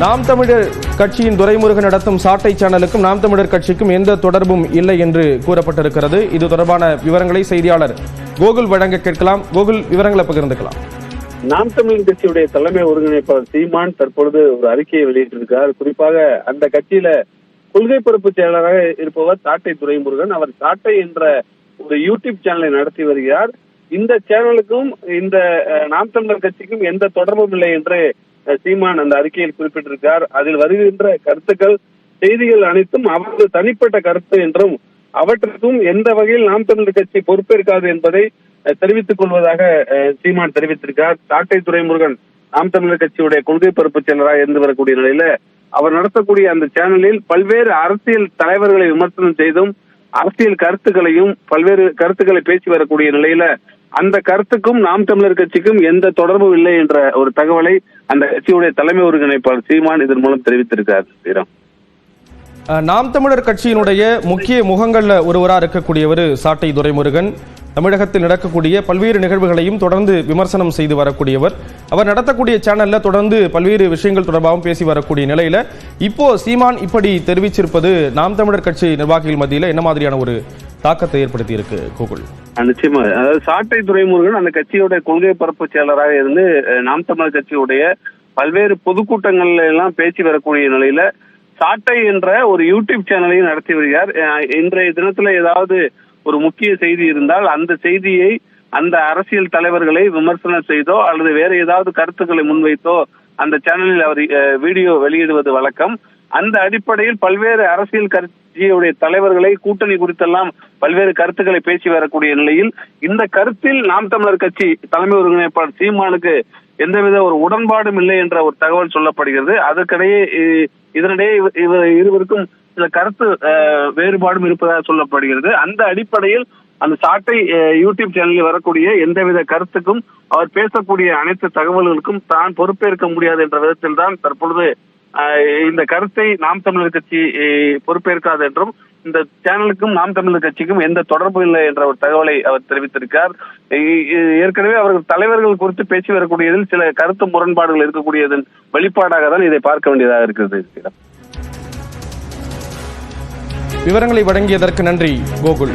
நாம் தமிழர் கட்சியின் துரைமுருகன் நடத்தும் சாட்டை சேனலுக்கும் நாம் தமிழர் கட்சிக்கும் எந்த தொடர்பும் இல்லை என்று கூறப்பட்டிருக்கிறது. இது தொடர்பான விவரங்களை செய்தியாளர் கோகுல் வழங்க கேட்கலாம். கோகுல், விவரங்களை பகிர்ந்துக்கலாம். நாம் தமிழர் கட்சியுடைய தலைமை ஒருங்கிணைப்பாளர் சீமான் தற்பொழுது ஒரு அறிக்கையை வெளியிட்டிருக்கிறார். குறிப்பாக அந்த கட்சியில கொள்கை பரப்பு செயலராக இருப்பவர் சாட்டை துரைமுருகன். அவர் சாட்டை என்ற ஒரு யூடியூப் சேனலை நடத்தி வருகிறார். இந்த சேனலுக்கும் இந்த நாம் தமிழர் கட்சிக்கும் எந்த தொடர்பும் இல்லை என்று சீமான் அந்த அறிக்கையில் குறிப்பிட்டிருக்கார். அதில் வருகின்ற கருத்துக்கள், செய்திகள் அனைத்தும் அவரது தனிப்பட்ட கருத்து என்றும் அவற்றுக்கும் எந்த வகையில் நாம் தமிழர் கட்சி பொறுப்பேற்காது என்பதை தெரிவித்துக் கொள்வதாக சீமான் தெரிவித்திருக்கார். சாட்டை துரைமுருகன் நாம் தமிழர் கட்சியுடைய கொள்கை பரப்பு செயலராக இருந்து வரக்கூடிய நிலையில அவர் நடத்தக்கூடிய அந்த சேனலில் பல்வேறு அரசியல் தலைவர்களை விமர்சனம் செய்தும் அரசியல் கருத்துக்களையும் பல்வேறு கருத்துக்களை பேசி வரக்கூடிய நிலையில அந்த கருத்துக்கும் நாம் தமிழர் கட்சிக்கும் எந்த தொடர்பும் இல்லை என்ற ஒரு தகவலை அந்த கட்சியுடைய தலைமை ஒருங்கிணைப்பாளர் சீமான் இதன் மூலம் தெரிவித்திருக்கார். நாம் தமிழர் கட்சியினுடைய முக்கிய முகங்கள்ல ஒருவராக இருக்கக்கூடியவர் சாட்டை துரைமுருகன். தமிழகத்தில் நடக்கக்கூடிய பல்வேறு நிகழ்வுகளையும் தொடர்ந்து விமர்சனம் செய்து வரக்கூடியவர். அவர் நடத்தக்கூடிய சேனல்ல தொடர்ந்து பல்வேறு விஷயங்கள் தொடர்பாகவும் பேசி வரக்கூடிய நிலையில இப்போ சீமான் இப்படி தெரிவிச்சிருப்பது நாம் தமிழர் கட்சி நிர்வாகிகள் மத்தியில் என்ன மாதிரியான ஒரு தாக்கத்தை ஏற்படுத்தி இருக்கு கோகுல்? நிச்சயமா, அதாவது சாட்டை துரைமுருகன் அந்த கட்சியோட கொள்கை பரப்பு செயலராக இருந்து நாம் தமிழர் கட்சியுடைய பல்வேறு பொதுக்கூட்டங்கள்ல எல்லாம் பேசி வரக்கூடிய நிலையில சாட்டை என்ற ஒரு யூடியூப் சேனலையும் நடத்தி வருகிறார். இன்றைய தினத்துல ஏதாவது ஒரு முக்கிய செய்தி இருந்தால் அந்த செய்தியை அந்த அரசியல் தலைவர்களை விமர்சனம் செய்தோ அல்லது வேற ஏதாவது கருத்துக்களை முன்வைத்தோ அந்த சேனலில் அவர் வீடியோ வெளியிடுவது வழக்கம். அந்த அடிப்படையில் பல்வேறு அரசியல் கட்சியுடைய தலைவர்களை கூட்டணி குறித்தெல்லாம் பல்வேறு கருத்துக்களை பேசி வரக்கூடிய நிலையில் இந்த கருத்தில் நாம் தமிழர் கட்சி தலைமை ஒருங்கிணைப்பாளர் சீமானுக்கு எந்தவித ஒரு உடன்பாடும் இல்லை என்ற ஒரு தகவல் சொல்லப்படுகிறது. அதற்கிடையே இதனிடையே இருவருக்கும் சில கருத்து வேறுபாடும் இருப்பதாக சொல்லப்படுகிறது. அந்த அடிப்படையில் அந்த சாட்டை யூடியூப் சேனலில் வரக்கூடிய எந்தவித கருத்துக்கும் அவர் பேசக்கூடிய அனைத்து தகவல்களுக்கும் தான் பொறுப்பேற்க முடியாது என்ற விதத்தில் தான் தற்பொழுது இந்த கருத்தை நாம் தமிழர் கட்சி பொறுப்பேற்காது என்றும் இந்த சேனலுக்கும் நாம் தமிழர் கட்சிக்கும் எந்த தொடர்பும் இல்லை என்ற ஒரு தகவலை அவர் தெரிவித்திருக்கார். ஏற்கனவே அவர்கள் தலைவர்கள் குறித்து பேசி வரக்கூடியதில் சில கருத்து முரண்பாடுகள் இருக்கக்கூடியதன் வெளிப்பாடாக தான் இதை பார்க்க வேண்டியதாக இருக்கிறது. விவரங்களை வழங்கியதற்கு நன்றி கோகுல்.